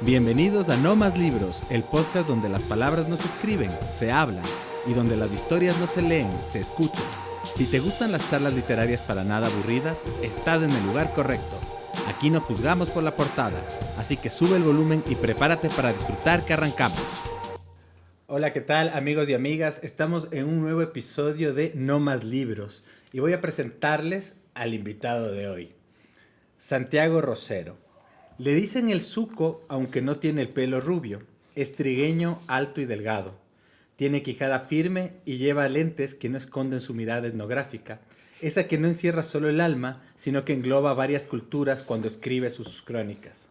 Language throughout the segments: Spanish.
Bienvenidos a No Más Libros, el podcast donde las palabras no se escriben, se hablan, y donde las historias no se leen, se escuchan. Si te gustan las charlas literarias para nada aburridas, estás en el lugar correcto. Aquí no juzgamos por la portada, así que sube el volumen y prepárate para disfrutar que arrancamos. Hola, ¿qué tal amigos y amigas? Estamos en un nuevo episodio de No Más Libros y voy a presentarles al invitado de hoy, Santiago Rosero. Le dicen el Zuco, aunque no tiene el pelo rubio. Es trigueño, alto y delgado. Tiene quijada firme y lleva lentes que no esconden su mirada etnográfica. Esa que no encierra solo el alma, sino que engloba varias culturas cuando escribe sus crónicas.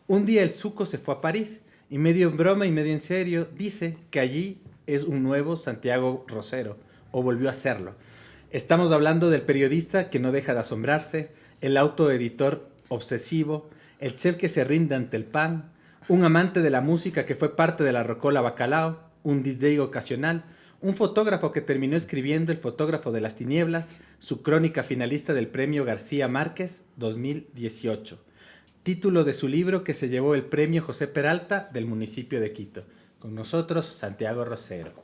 Un día el Zuco se fue a París y medio en broma y medio en serio dice que allí es un nuevo Santiago Rosero, o volvió a serlo. Estamos hablando del periodista que no deja de asombrarse, el autoeditor obsesivo, el chef que se rinde ante el pan, un amante de la música que fue parte de la Rocola Bacalao, un DJ ocasional, un fotógrafo que terminó escribiendo El fotógrafo de las tinieblas, su crónica finalista del premio García Márquez 2018, título de su libro que se llevó el premio José Peralta del municipio de Quito. Con nosotros, Santiago Rosero.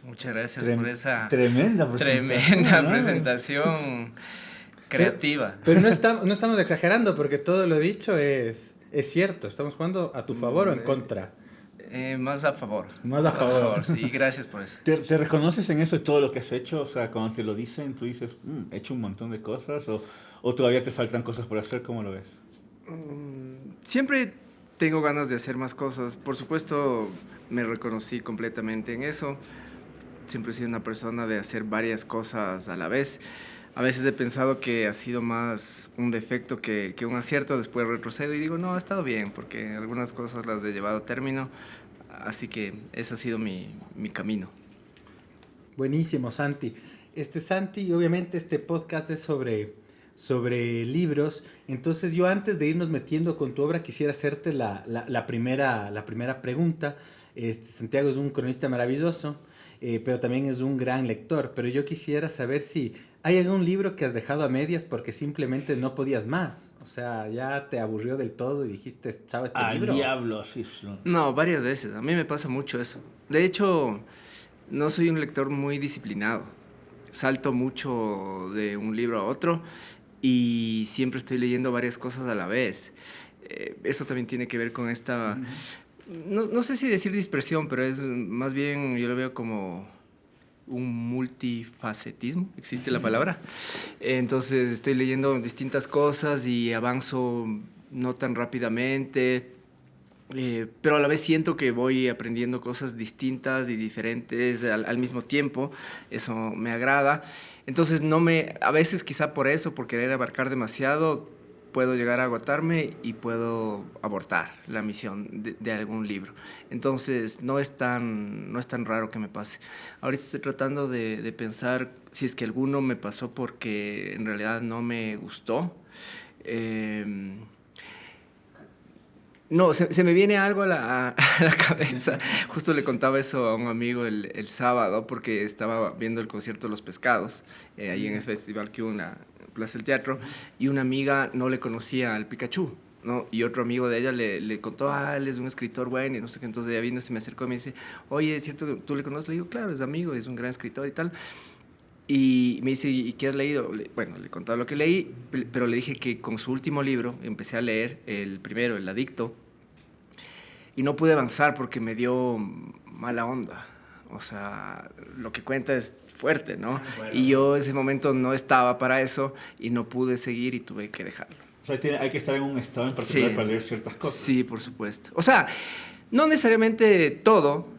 Muchas gracias por esa tremenda presentación creativa. Pero no estamos exagerando porque todo lo dicho es cierto. ¿Estamos jugando a tu favor o en contra? Más a favor. Más a favor. Sí, gracias por eso. ¿Te reconoces en eso de todo lo que has hecho? O sea, cuando te lo dicen, tú dices, he hecho un montón de cosas, o todavía te faltan cosas por hacer. ¿Cómo lo ves? Siempre tengo ganas de hacer más cosas. Por supuesto, me reconocí completamente en eso. Siempre he sido una persona de hacer varias cosas a la vez. A veces he pensado que ha sido más un defecto que un acierto. Después retrocedo y digo, no, ha estado bien, porque algunas cosas las he llevado a término. Así que ese ha sido mi camino. Buenísimo, Santi. Santi, obviamente este podcast es sobre libros. Entonces yo, antes de irnos metiendo con tu obra, quisiera hacerte la primera pregunta. Santiago es un cronista maravilloso, pero también es un gran lector. Pero yo quisiera saber si hay algún libro que has dejado a medias porque simplemente no podías más. O sea, ya te aburrió del todo y dijiste, chao, libro. Al diablo, sí. No, varias veces. A mí me pasa mucho eso. De hecho, no soy un lector muy disciplinado. Salto mucho de un libro a otro y siempre estoy leyendo varias cosas a la vez. Eso también tiene que ver con esta... No sé si decir dispersión, pero es más bien, yo lo veo como un multifacetismo, existe la palabra. Entonces estoy leyendo distintas cosas y avanzo no tan rápidamente, pero a la vez siento que voy aprendiendo cosas distintas y diferentes al mismo tiempo. Eso me agrada. Entonces a veces quizá por eso, por querer abarcar demasiado, puedo llegar a agotarme y puedo abortar la misión de algún libro. Entonces no es tan raro que me pase. Ahorita estoy tratando de pensar si es que alguno me pasó porque en realidad no me gustó. No, se me viene algo a la cabeza. Justo le contaba eso a un amigo el sábado porque estaba viendo el concierto de Los Pescados, ahí en ese festival que hubo en la Plaza del Teatro, y una amiga no le conocía al Pikachu, ¿no? Y otro amigo de ella le contó, él es un escritor bueno y no sé qué. Entonces ella vino, se me acercó y me dice, oye, ¿es cierto que tú le conoces? Le digo, claro, es amigo, es un gran escritor y tal. Y me dice, ¿y qué has leído? Bueno, le contaba lo que leí, pero le dije que con su último libro empecé a leer el primero, El Adicto, y no pude avanzar porque me dio mala onda. O sea, lo que cuenta es fuerte, ¿no? Bueno. Y yo en ese momento no estaba para eso y no pude seguir y tuve que dejarlo. O sea, hay que estar en un estado en particular para leer ciertas cosas. Sí, por supuesto. O sea, no necesariamente todo,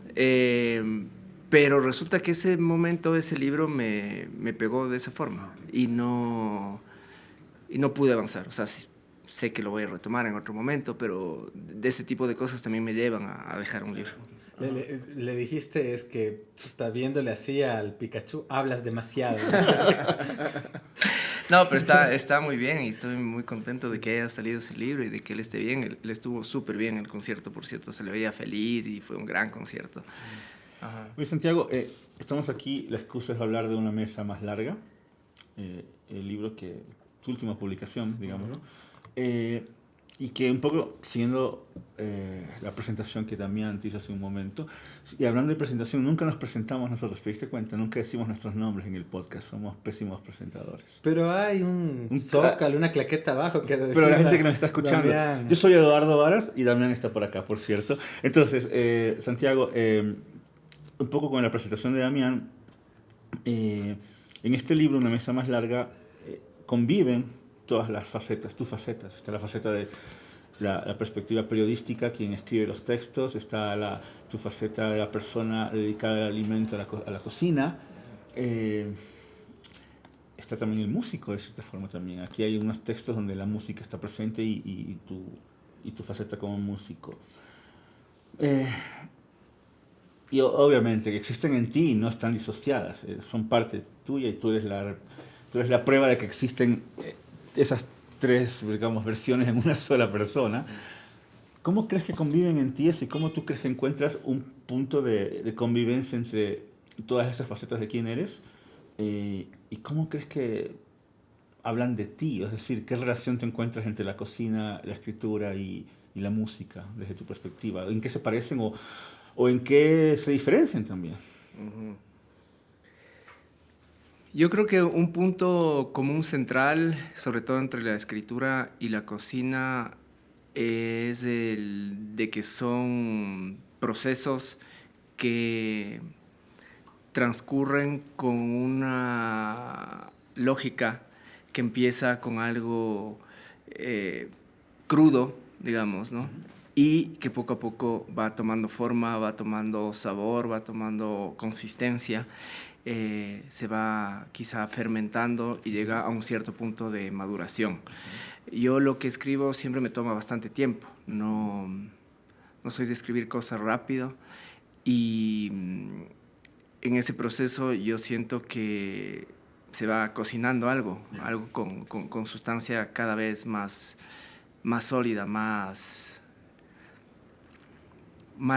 pero resulta que ese momento, ese libro me pegó de esa forma y no pude avanzar. O sea, sé que lo voy a retomar en otro momento, pero de ese tipo de cosas también me llevan a dejar un libro. Le dijiste, es que viéndole así al Pikachu, hablas demasiado. No, pero está muy bien y estoy muy contento de que haya salido ese libro y de que él esté bien. Él estuvo súper bien en el concierto, por cierto, se le veía feliz y fue un gran concierto. Ajá. Oye, Santiago, estamos aquí, la excusa es hablar de una mesa más larga, el libro que, su última publicación, digamos, ¿no? Y que un poco, siguiendo la presentación que Damián te hizo hace un momento, y hablando de presentación, nunca nos presentamos nosotros, ¿te diste cuenta? Nunca decimos nuestros nombres en el podcast, somos pésimos presentadores. Pero hay un zócalo, una claqueta abajo que Pero la gente que nos está escuchando. Damián. Yo soy Eduardo Varas y Damián está por acá, por cierto. Entonces, Santiago, un poco con la presentación de Damián, en este libro, Una mesa más larga, conviven todas las facetas, tus facetas. Está la faceta de la perspectiva periodística, quien escribe los textos, está tu faceta de la persona dedicada al alimento, a la cocina. Está también el músico, de cierta forma también. Aquí hay unos textos donde la música está presente y tu faceta como músico. Y obviamente que existen en ti y no están disociadas, son parte tuya y tú eres la prueba de que existen esas tres, digamos, versiones en una sola persona. ¿Cómo crees que conviven en ti eso y cómo tú crees que encuentras un punto de convivencia entre todas esas facetas de quién eres? ¿Y cómo crees que hablan de ti? Es decir, ¿qué relación te encuentras entre la cocina, la escritura y la música desde tu perspectiva? ¿En qué se parecen o en qué se diferencian también? Uh-huh. Yo creo que un punto común central, sobre todo entre la escritura y la cocina, es el de que son procesos que transcurren con una lógica que empieza con algo crudo, digamos, ¿no? Y que poco a poco va tomando forma, va tomando sabor, va tomando consistencia. Se va quizá fermentando y llega a un cierto punto de maduración. Yo lo que escribo siempre me toma bastante tiempo, no soy de escribir cosas rápido y en ese proceso yo siento que se va cocinando algo con sustancia cada vez más sólida, más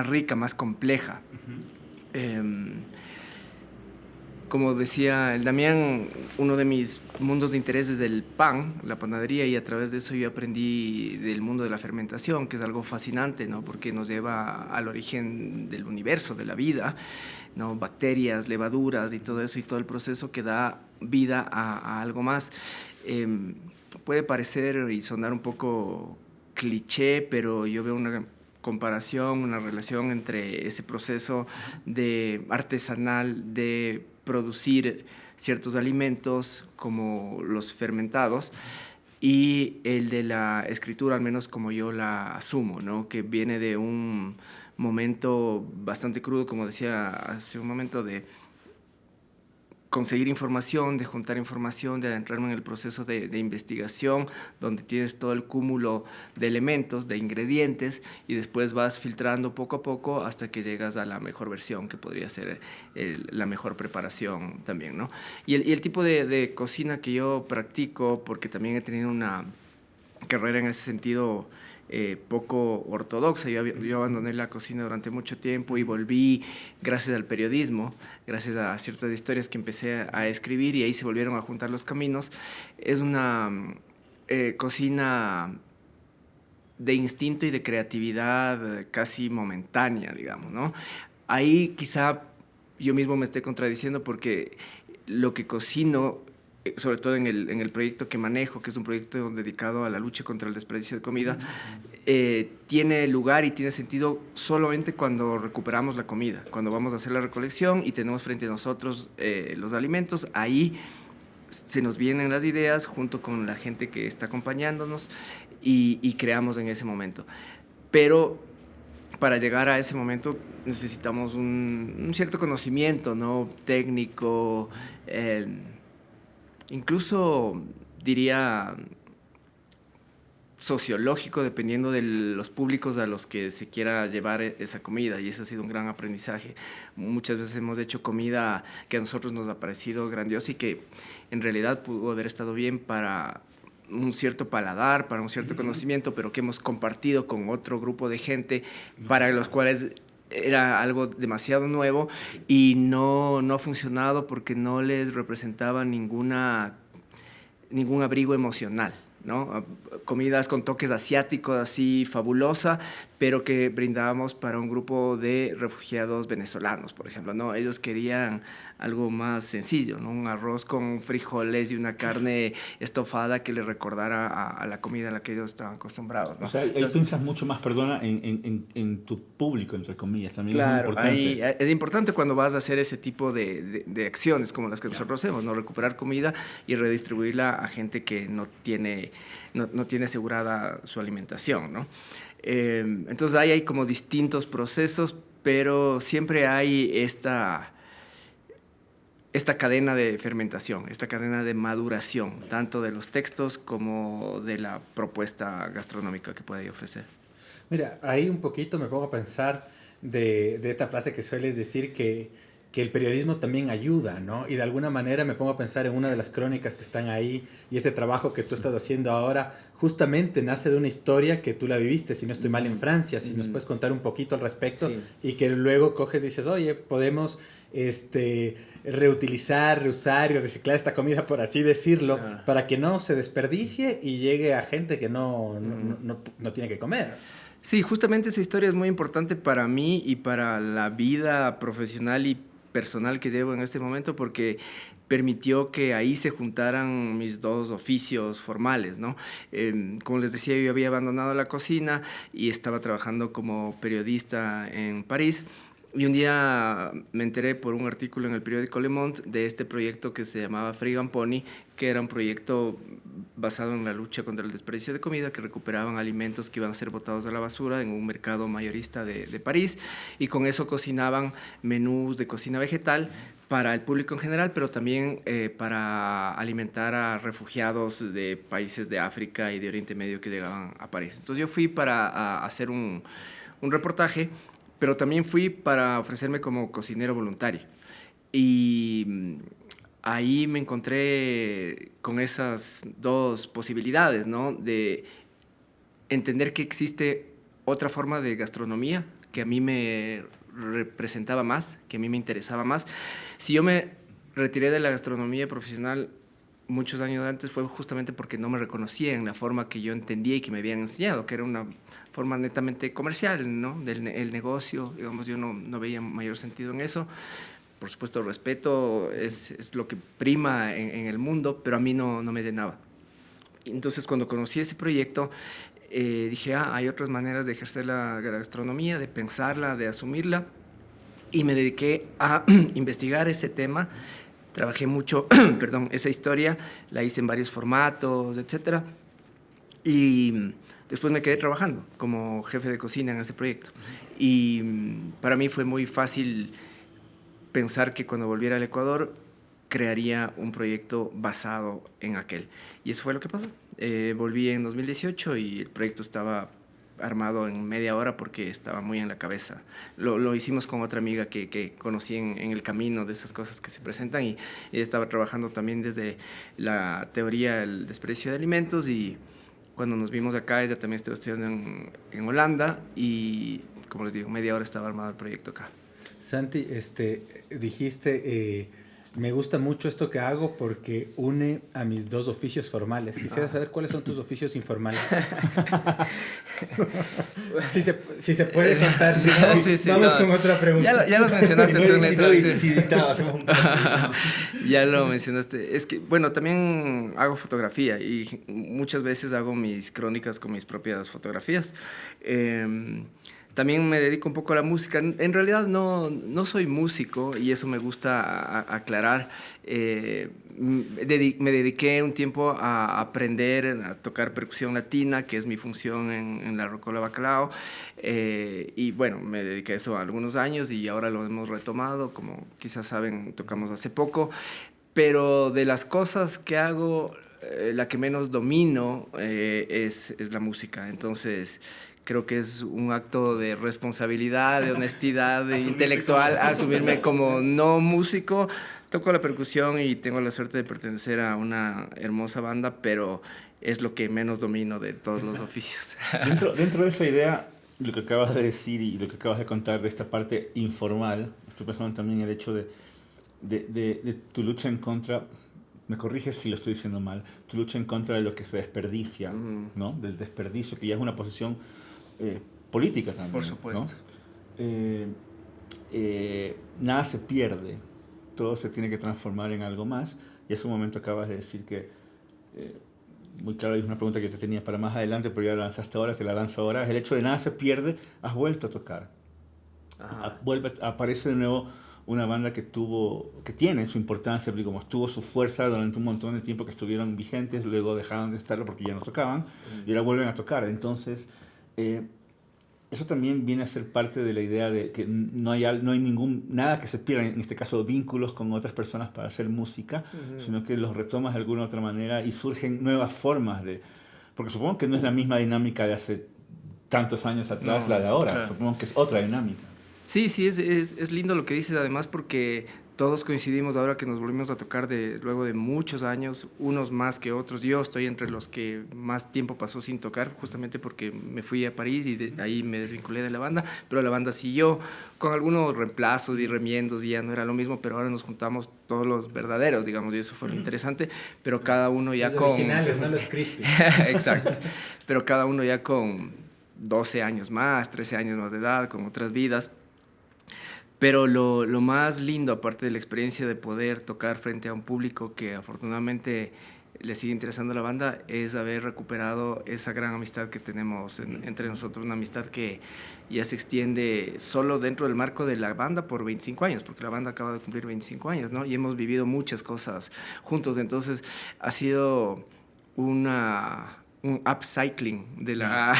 rica, más compleja. Como decía el Damián, uno de mis mundos de interés es el pan, la panadería, y a través de eso yo aprendí del mundo de la fermentación, que es algo fascinante, ¿no? Porque nos lleva al origen del universo, de la vida, ¿no? Bacterias, levaduras y todo eso, y todo el proceso que da vida a algo más. Puede parecer y sonar un poco cliché, pero yo veo una comparación, una relación entre ese proceso de artesanal de producir ciertos alimentos como los fermentados y el de la escritura, al menos como yo la asumo, ¿no? Que viene de un momento bastante crudo, como decía hace un momento, de conseguir información, de juntar información, de adentrarme en el proceso de investigación, donde tienes todo el cúmulo de elementos, de ingredientes, y después vas filtrando poco a poco hasta que llegas a la mejor versión, que podría ser la mejor preparación también, ¿no? Y el tipo de cocina que yo practico, porque también he tenido una carrera en ese sentido poco ortodoxa. Yo abandoné la cocina durante mucho tiempo y volví gracias al periodismo, gracias a ciertas historias que empecé a escribir, y ahí se volvieron a juntar los caminos. Es una cocina de instinto y de creatividad casi momentánea, digamos, ¿no? Ahí quizá yo mismo me esté contradiciendo, porque lo que cocino, sobre todo en el proyecto que manejo, que es un proyecto dedicado a la lucha contra el desperdicio de comida, tiene lugar y tiene sentido solamente cuando recuperamos la comida, cuando vamos a hacer la recolección y tenemos frente a nosotros los alimentos. Ahí se nos vienen las ideas junto con la gente que está acompañándonos y creamos en ese momento. Pero para llegar a ese momento necesitamos un cierto conocimiento, ¿no? Técnico, incluso diría sociológico, dependiendo de los públicos a los que se quiera llevar esa comida, y ese ha sido un gran aprendizaje. Muchas veces hemos hecho comida que a nosotros nos ha parecido grandiosa y que en realidad pudo haber estado bien para un cierto paladar, para un cierto conocimiento, pero que hemos compartido con otro grupo de gente para los cuales era algo demasiado nuevo y no ha funcionado porque no les representaba ningún abrigo emocional, ¿no? Comidas con toques asiáticos, así fabulosa, pero que brindábamos para un grupo de refugiados venezolanos, por ejemplo, ¿no? Ellos querían algo más sencillo, ¿no? Un arroz con frijoles y una carne estofada que les recordara a la comida a la que ellos estaban acostumbrados, ¿no? O sea, ahí piensas mucho más, perdona, en tu público, entre comillas, también claro, es muy importante. ahí es importante cuando vas a hacer ese tipo de acciones como las que nosotros hacemos, ¿no? Recuperar comida y redistribuirla a gente que no tiene asegurada su alimentación, ¿no? Entonces ahí hay como distintos procesos, pero siempre hay esta cadena de fermentación, esta cadena de maduración, tanto de los textos como de la propuesta gastronómica que puede ofrecer. Mira, ahí un poquito me pongo a pensar de esta frase que suele decir que el periodismo también ayuda, ¿no? Y de alguna manera me pongo a pensar en una de las crónicas que están ahí y este trabajo que tú estás haciendo ahora justamente nace de una historia que tú la viviste, si no estoy mal, en Francia, si nos puedes contar un poquito al respecto, sí. Y que luego coges y dices, oye, podemos reutilizar, reusar y reciclar esta comida, por así decirlo, para que no se desperdicie y llegue a gente que no tiene que comer. Sí, justamente esa historia es muy importante para mí y para la vida profesional y personal que llevo en este momento, porque permitió que ahí se juntaran mis dos oficios formales, ¿no? Como les decía, yo había abandonado la cocina y estaba trabajando como periodista en París. Y un día me enteré por un artículo en el periódico Le Monde de este proyecto que se llamaba Frig and Pony, que era un proyecto basado en la lucha contra el desperdicio de comida, que recuperaban alimentos que iban a ser botados a la basura en un mercado mayorista de París, y con eso cocinaban menús de cocina vegetal para el público en general, pero también para alimentar a refugiados de países de África y de Oriente Medio que llegaban a París. Entonces yo fui para hacer un reportaje, pero también fui para ofrecerme como cocinero voluntario. Y ahí me encontré con esas dos posibilidades, ¿no? De entender que existe otra forma de gastronomía que a mí me representaba más, que a mí me interesaba más. Si yo me retiré de la gastronomía profesional muchos años antes, fue justamente porque no me reconocía en la forma que yo entendía y que me habían enseñado, que era una forma netamente comercial, ¿no? El negocio, digamos, yo no veía mayor sentido en eso. Por supuesto, el respeto es lo que prima en el mundo, pero a mí no me llenaba. Entonces, cuando conocí ese proyecto, dije, hay otras maneras de ejercer la gastronomía, de pensarla, de asumirla, y me dediqué a investigar ese tema. Trabajé mucho, esa historia, la hice en varios formatos, etc. Y después me quedé trabajando como jefe de cocina en ese proyecto. Y para mí fue muy fácil pensar que cuando volviera al Ecuador crearía un proyecto basado en aquel. Y eso fue lo que pasó. Volví en 2018 y el proyecto estaba armado en media hora porque estaba muy en la cabeza. Lo hicimos con otra amiga que conocí en el camino de esas cosas que se presentan, y ella estaba trabajando también desde la teoría del desperdicio de alimentos, y cuando nos vimos acá ella también estaba estudiando en Holanda, y como les digo, media hora estaba armado el proyecto acá. Santi, dijiste, me gusta mucho esto que hago porque une a mis dos oficios formales. Quisiera saber cuáles son tus oficios informales. si se puede contar. Si no, sí, vamos con otra pregunta. Ya los mencionaste tú en la introducción. Ya lo mencionaste. Es que, bueno, también hago fotografía y muchas veces hago mis crónicas con mis propias fotografías. También me dedico un poco a la música. En realidad no soy músico, y eso me gusta aclarar. Me dediqué un tiempo a aprender a tocar percusión latina, que es mi función en la Rocola Bacalao. Y bueno, me dediqué a eso algunos años y ahora lo hemos retomado. Como quizás saben, tocamos hace poco. Pero de las cosas que hago, la que menos domino es la música. Entonces creo que es un acto de responsabilidad, de honestidad intelectual, asumirme como no músico. Toco la percusión y tengo la suerte de pertenecer a una hermosa banda, pero es lo que menos domino de todos los oficios. Dentro de esa idea, lo que acabas de decir y lo que acabas de contar de esta parte informal, estoy pensando también en el hecho de tu lucha en contra, me corriges si lo estoy diciendo mal, tu lucha en contra de lo que se desperdicia, ¿no? Del desperdicio, que ya es una posición política también. Por supuesto. ¿No? Nada se pierde, todo se tiene que transformar en algo más, y hace un momento acabas de decir que, muy claro, hay una pregunta que te tenía para más adelante, pero ya la lanzaste ahora, te la lanzo ahora, es el hecho de nada se pierde, has vuelto a tocar. Aparece de nuevo una banda que tiene su importancia, porque como tuvo su fuerza durante un montón de tiempo que estuvieron vigentes, luego dejaron de estarlo porque ya no tocaban, y ahora vuelven a tocar. Entonces, eso también viene a ser parte de la idea de que no hay nada que se pierda, en este caso vínculos con otras personas para hacer música, sino que los retomas de alguna otra manera y surgen nuevas formas de... Porque supongo que no es la misma dinámica de hace tantos años atrás, la de ahora, claro. Supongo que es otra dinámica. Sí, es lindo lo que dices, además, porque todos coincidimos ahora que nos volvimos a tocar luego de muchos años, unos más que otros. Yo estoy entre los que más tiempo pasó sin tocar, justamente porque me fui a París y ahí me desvinculé de la banda, pero la banda siguió con algunos reemplazos y remiendos y ya no era lo mismo, pero ahora nos juntamos todos los verdaderos, digamos, y eso fue lo interesante, pero cada uno ya los con... originales, no los crispy. Exacto, pero cada uno ya con 12 años más, 13 años más de edad, con otras vidas. Pero lo más lindo, aparte de la experiencia de poder tocar frente a un público que afortunadamente le sigue interesando a la banda, es haber recuperado esa gran amistad que tenemos entre nosotros, una amistad que ya se extiende solo dentro del marco de la banda por 25 años, porque la banda acaba de cumplir 25 años, ¿no? Y hemos vivido muchas cosas juntos, entonces ha sido un upcycling de la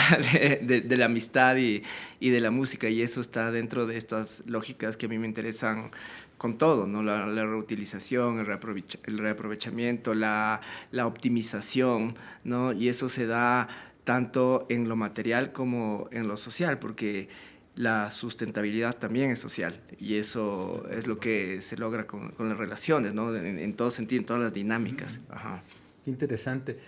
amistad y de la música, y eso está dentro de estas lógicas que a mí me interesan con todo, ¿no? La reutilización, el reaprovechamiento, la optimización, ¿no? Y eso se da tanto en lo material como en lo social, porque la sustentabilidad también es social, y eso es lo que se logra con las relaciones, ¿no? En todo sentido, en todas las dinámicas. Ajá. Qué interesante.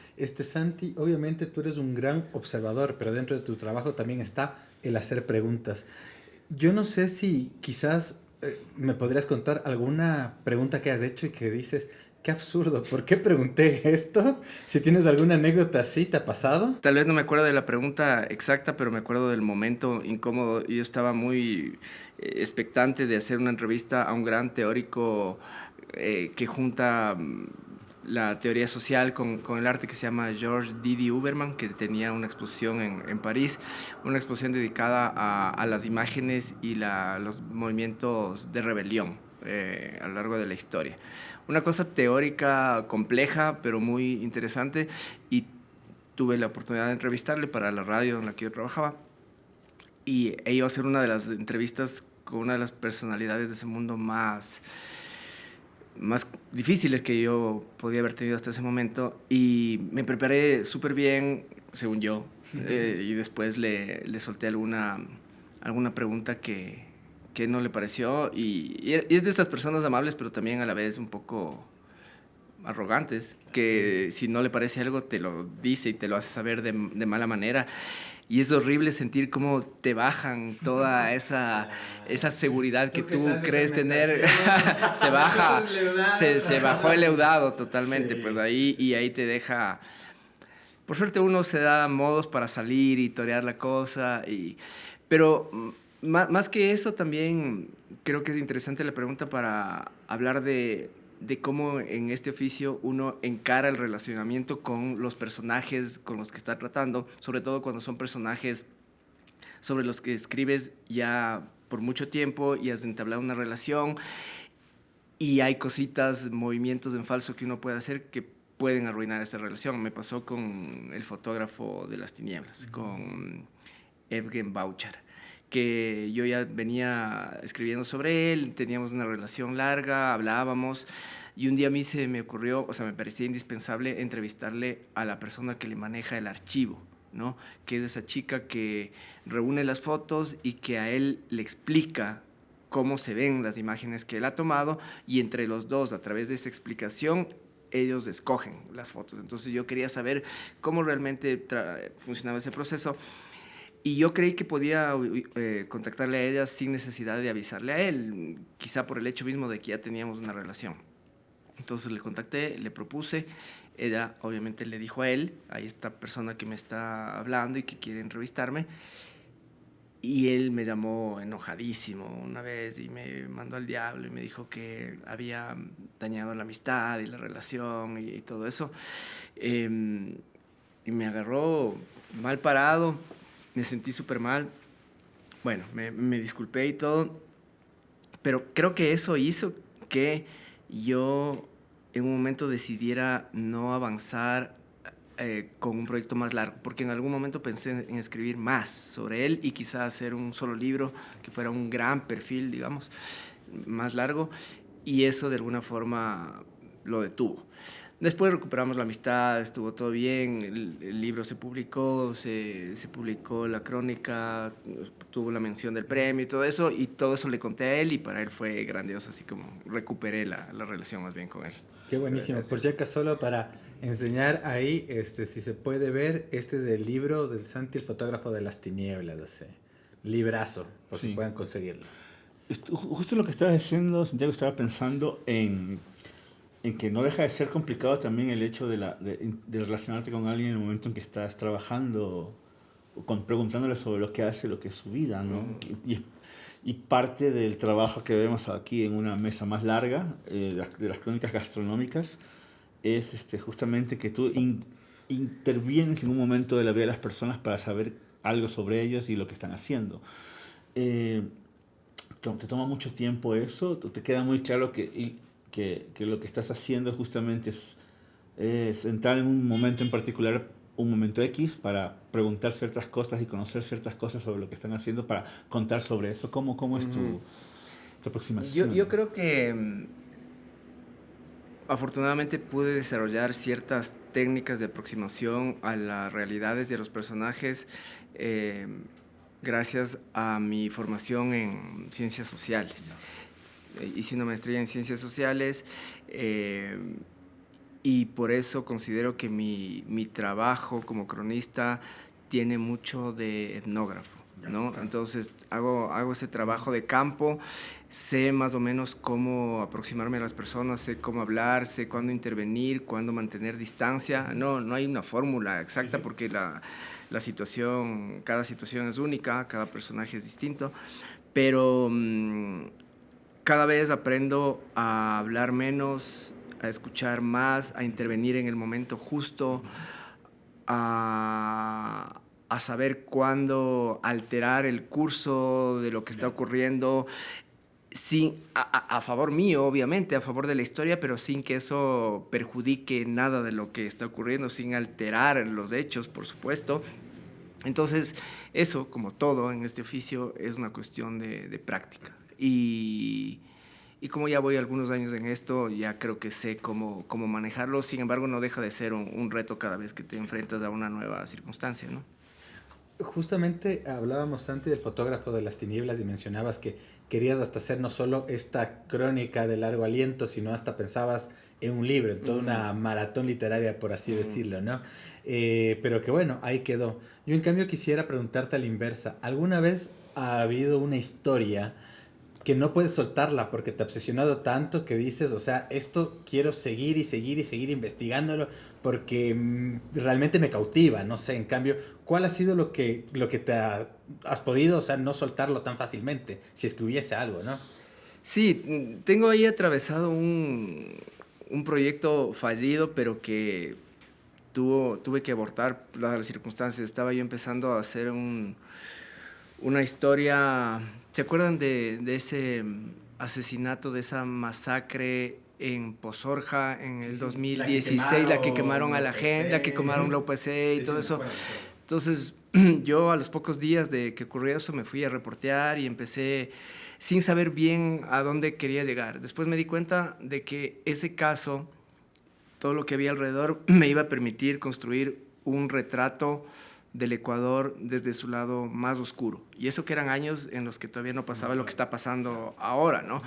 Santi, obviamente tú eres un gran observador, pero dentro de tu trabajo también está el hacer preguntas. Yo no sé si quizás me podrías contar alguna pregunta que has hecho y que dices, qué absurdo, ¿por qué pregunté esto? Si tienes alguna anécdota así, ¿te ha pasado? Tal vez no me acuerdo de la pregunta exacta, pero me acuerdo del momento incómodo. Yo estaba muy expectante de hacer una entrevista a un gran teórico que junta la teoría social con el arte, que se llama George Didi Uberman, que tenía una exposición en París, una exposición dedicada a las imágenes y los movimientos de rebelión a lo largo de la historia. Una cosa teórica compleja, pero muy interesante, y tuve la oportunidad de entrevistarle para la radio en la que yo trabajaba, y iba a ser una de las entrevistas con una de las personalidades de ese mundo más difíciles que yo podía haber tenido hasta ese momento, y me preparé súper bien, según yo, y después le solté alguna pregunta que no le pareció, y es de estas personas amables, pero también a la vez un poco arrogantes, que si no le parece algo te lo dice y te lo hace saber de mala manera. Y es horrible sentir cómo te bajan toda esa seguridad que tú crees tener. Se baja, se bajó el leudado totalmente, sí, pues ahí, y ahí te deja... Por suerte uno se da modos para salir y torear la cosa, pero más que eso también creo que es interesante la pregunta para hablar de cómo en este oficio uno encara el relacionamiento con los personajes con los que está tratando, sobre todo cuando son personajes sobre los que escribes ya por mucho tiempo y has entablado una relación, y hay cositas, movimientos en falso que uno puede hacer que pueden arruinar esa relación. Me pasó con el fotógrafo de las tinieblas, con Evgen Bauchar, que yo ya venía escribiendo sobre él, teníamos una relación larga, hablábamos, y un día a mí se me ocurrió, o sea, me parecía indispensable entrevistarle a la persona que le maneja el archivo, ¿no? Que es esa chica que reúne las fotos y que a él le explica cómo se ven las imágenes que él ha tomado, y entre los dos, a través de esa explicación, ellos escogen las fotos. Entonces yo quería saber cómo realmente funcionaba ese proceso. Y yo creí que podía contactarle a ella sin necesidad de avisarle a él, quizá por el hecho mismo de que ya teníamos una relación. Entonces le contacté, le propuse, ella obviamente le dijo a él, a esta persona que me está hablando y que quiere entrevistarme, y él me llamó enojadísimo una vez y me mandó al diablo y me dijo que había dañado la amistad y la relación y todo eso. Y me agarró mal parado, me sentí súper mal. Bueno, me disculpé y todo, pero creo que eso hizo que yo en un momento decidiera no avanzar con un proyecto más largo, porque en algún momento pensé en escribir más sobre él y quizá hacer un solo libro que fuera un gran perfil, digamos, más largo, y eso de alguna forma lo detuvo. Después recuperamos la amistad, estuvo todo bien, el libro se publicó, se publicó la crónica, tuvo la mención del premio y todo eso le conté a él y para él fue grandioso, así como recuperé la relación más bien con él. Qué buenísimo. Por si acaso, solo para enseñar ahí, si se puede ver, este es el libro del Santi, el fotógrafo de las tinieblas, librazo, por si pueden conseguirlo. Justo lo que estabas diciendo, Santiago, estaba pensando en que no deja de ser complicado también el hecho de relacionarte con alguien en el momento en que estás trabajando, preguntándole sobre lo que hace, lo que es su vida, ¿no? Y parte del trabajo que vemos aquí en una mesa más larga, de las crónicas gastronómicas, es justamente que tú intervienes en un momento de la vida de las personas para saber algo sobre ellos y lo que están haciendo. Te toma mucho tiempo eso, te queda muy claro que lo que estás haciendo justamente es entrar en un momento en particular, un momento X, para preguntar ciertas cosas y conocer ciertas cosas sobre lo que están haciendo, para contar sobre eso. ¿Cómo es tu aproximación? Yo creo que afortunadamente pude desarrollar ciertas técnicas de aproximación a las realidades y a los personajes gracias a mi formación en ciencias sociales. Hice una maestría en ciencias sociales y por eso considero que mi trabajo como cronista tiene mucho de etnógrafo, ¿no? Entonces hago ese trabajo de campo, sé más o menos cómo aproximarme a las personas, sé cómo hablar, sé cuándo intervenir, cuándo mantener distancia. No hay una fórmula exacta porque cada situación es única, cada personaje es distinto, pero cada vez aprendo a hablar menos, a escuchar más, a intervenir en el momento justo, a saber cuándo alterar el curso de lo que está ocurriendo, a favor mío, obviamente, a favor de la historia, pero sin que eso perjudique nada de lo que está ocurriendo, sin alterar los hechos, por supuesto. Entonces, eso, como todo en este oficio, es una cuestión de práctica. Y como ya voy algunos años en esto, ya creo que sé cómo manejarlo. Sin embargo, no deja de ser un reto cada vez que te enfrentas a una nueva circunstancia, ¿no? Justamente hablábamos antes del fotógrafo de las tinieblas y mencionabas que querías hasta hacer no solo esta crónica de largo aliento, sino hasta pensabas en un libro, en toda una maratón literaria, por así decirlo, ¿no? Pero que bueno, ahí quedó. Yo en cambio quisiera preguntarte a la inversa. ¿Alguna vez ha habido una historia que no puedes soltarla porque te ha obsesionado tanto que dices, o sea, esto quiero seguir y seguir y seguir investigándolo porque realmente me cautiva, no sé, en cambio, ¿cuál ha sido lo que has podido, o sea, no soltarlo tan fácilmente, si es que hubiese algo, ¿no? Sí, tengo ahí atravesado un proyecto fallido, pero que tuve que abortar dadas las circunstancias. Estaba yo empezando a hacer una historia. ¿Se acuerdan de ese asesinato, de esa masacre en Pozorja en el 2016? La que quemaron a la gente, la que quemaron la UPC y todo eso. Entonces, yo a los pocos días de que ocurrió eso me fui a reportear y empecé sin saber bien a dónde quería llegar. Después me di cuenta de que ese caso, todo lo que había alrededor, me iba a permitir construir un retrato del Ecuador desde su lado más oscuro. Y eso que eran años en los que todavía no pasaba lo que está pasando ahora, ¿no?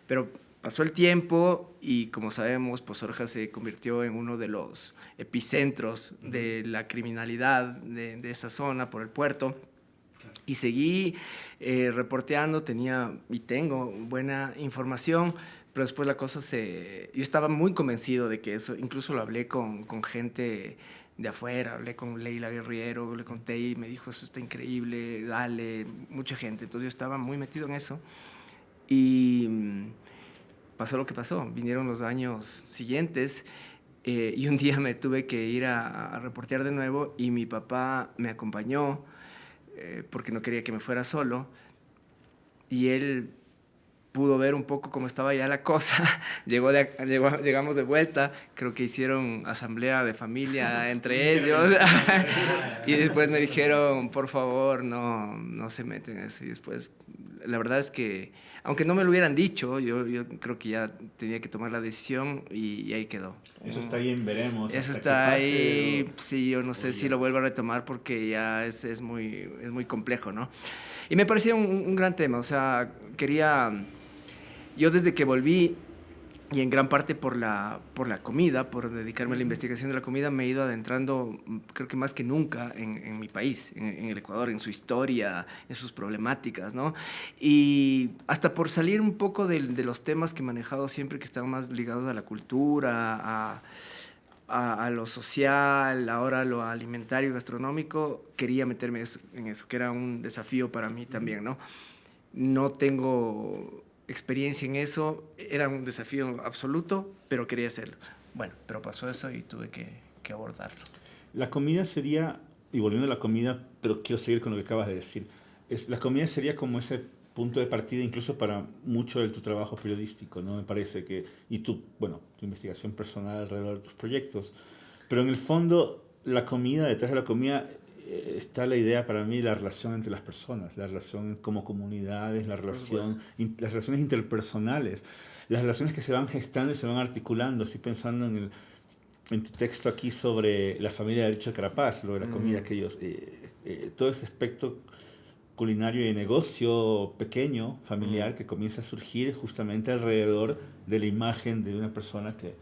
Pero pasó el tiempo y, como sabemos, Pozorja se convirtió en uno de los epicentros de la criminalidad de esa zona por el puerto. Y seguí reporteando, tenía y tengo buena información, Pero después la cosa yo estaba muy convencido de que eso, incluso lo hablé con gente de afuera, hablé con Leila Guerriero, hablé con Tei, me dijo, eso está increíble, dale, mucha gente. Entonces yo estaba muy metido en eso y pasó lo que pasó. Vinieron los años siguientes y un día me tuve que ir a reportear de nuevo y mi papá me acompañó porque no quería que me fuera solo y él pudo ver un poco cómo estaba ya la cosa. Llegamos de vuelta, creo que hicieron asamblea de familia entre ellos y después me dijeron, por favor, no se meten en eso. Y después, la verdad es que, aunque no me lo hubieran dicho, yo creo que ya tenía que tomar la decisión y ahí quedó. Eso está bien, veremos. Eso está ahí, sí, yo no sé si lo vuelvo a retomar porque ya es muy complejo, ¿no? Y me parecía un gran tema, o sea, yo desde que volví, y en gran parte por la comida, por dedicarme a la investigación de la comida, me he ido adentrando, creo que más que nunca, en mi país, en el Ecuador, en su historia, en sus problemáticas, ¿no? Y hasta por salir un poco de los temas que he manejado siempre, que están más ligados a la cultura, a lo social, ahora a lo alimentario, gastronómico, quería meterme en eso, que era un desafío para mí también, ¿no? No tengo experiencia en eso, era un desafío absoluto, pero quería hacerlo. Bueno, pero pasó eso y tuve que abordarlo. La comida sería, y volviendo a la comida, pero quiero seguir con lo que acabas de decir, la comida sería como ese punto de partida incluso para mucho de tu trabajo periodístico, ¿no? Me parece que, y tu investigación personal alrededor de tus proyectos, pero en el fondo la comida, detrás de la comida está la idea para mí, la relación entre las personas, la relación como comunidades, las relaciones interpersonales, las relaciones que se van gestando y se van articulando. Estoy pensando en tu texto aquí sobre la familia de Richard Carapaz, lo de la comida que ellos, todo ese aspecto culinario y de negocio pequeño, familiar, que comienza a surgir justamente alrededor de la imagen de una persona que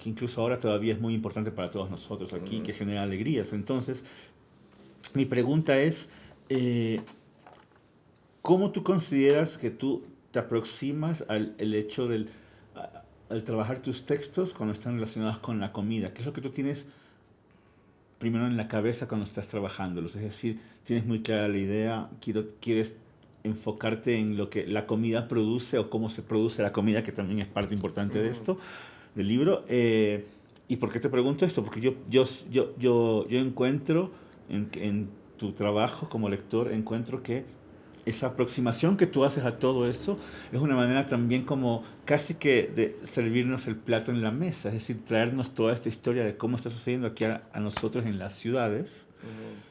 incluso ahora todavía es muy importante para todos nosotros aquí, que genera alegrías. Entonces, mi pregunta es, ¿cómo tú consideras que tú te aproximas al hecho al trabajar tus textos cuando están relacionados con la comida? ¿Qué es lo que tú tienes primero en la cabeza cuando estás trabajándolos? Es decir, tienes muy clara la idea, quieres enfocarte en lo que la comida produce o cómo se produce la comida, que también es parte importante de esto, del libro. ¿Y por qué te pregunto esto? Porque yo encuentro en tu trabajo como lector, encuentro que esa aproximación que tú haces a todo eso es una manera también como casi que de servirnos el plato en la mesa, es decir, traernos toda esta historia de cómo está sucediendo aquí a nosotros en las ciudades,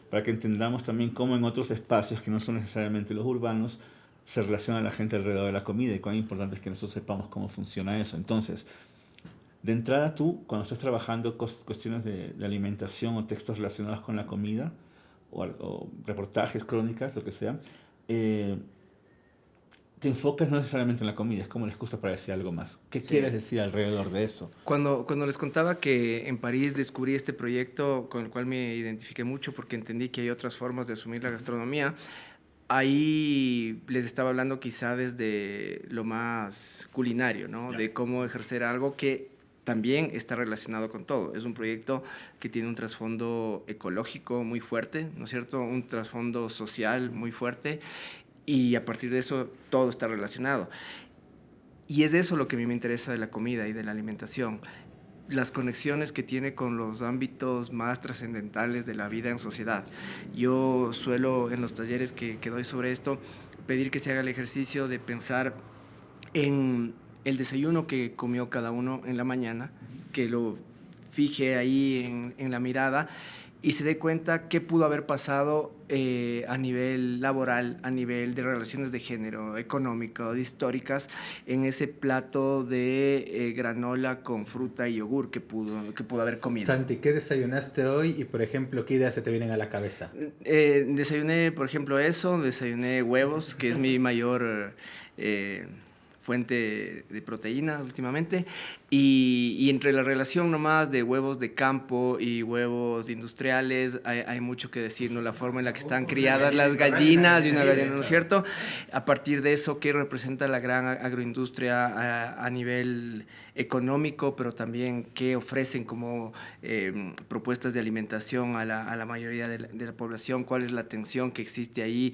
para que entendamos también cómo en otros espacios que no son necesariamente los urbanos se relaciona la gente alrededor de la comida y cuán importante es que nosotros sepamos cómo funciona eso. Entonces, de entrada tú, cuando estás trabajando cuestiones de alimentación o textos relacionados con la comida, o reportajes, crónicas, lo que sea, te enfocas no necesariamente en la comida, es como la excusa para decir algo más. ¿Qué quieres decir alrededor de eso? Cuando les contaba que en París descubrí este proyecto con el cual me identifiqué mucho porque entendí que hay otras formas de asumir la gastronomía, ahí les estaba hablando quizá desde lo más culinario, ¿no? De cómo ejercer algo que también está relacionado con todo. Es un proyecto que tiene un trasfondo ecológico muy fuerte, ¿no es cierto? Un trasfondo social muy fuerte y a partir de eso todo está relacionado. Y es eso lo que a mí me interesa de la comida y de la alimentación. Las conexiones que tiene con los ámbitos más trascendentales de la vida en sociedad. Yo suelo, en los talleres que doy sobre esto, pedir que se haga el ejercicio de pensar en el desayuno que comió cada uno en la mañana, que lo fije ahí en la mirada y se dé cuenta qué pudo haber pasado a nivel laboral, a nivel de relaciones de género, económico, históricas, en ese plato de granola con fruta y yogur que pudo haber comido. Santi, ¿qué desayunaste hoy? Y, por ejemplo, ¿qué ideas se te vienen a la cabeza? Desayuné, por ejemplo, desayuné huevos, que es mi mayor fuente de proteína últimamente, Y entre la relación nomás de huevos de campo y huevos industriales hay mucho que decir, ¿no? La forma en la que están criadas las gallinas y una gallina, ¿no es cierto? A partir de eso, ¿qué representa la gran agroindustria a nivel económico, pero también qué ofrecen como propuestas de alimentación a la mayoría de la población? ¿Cuál es la tensión que existe ahí,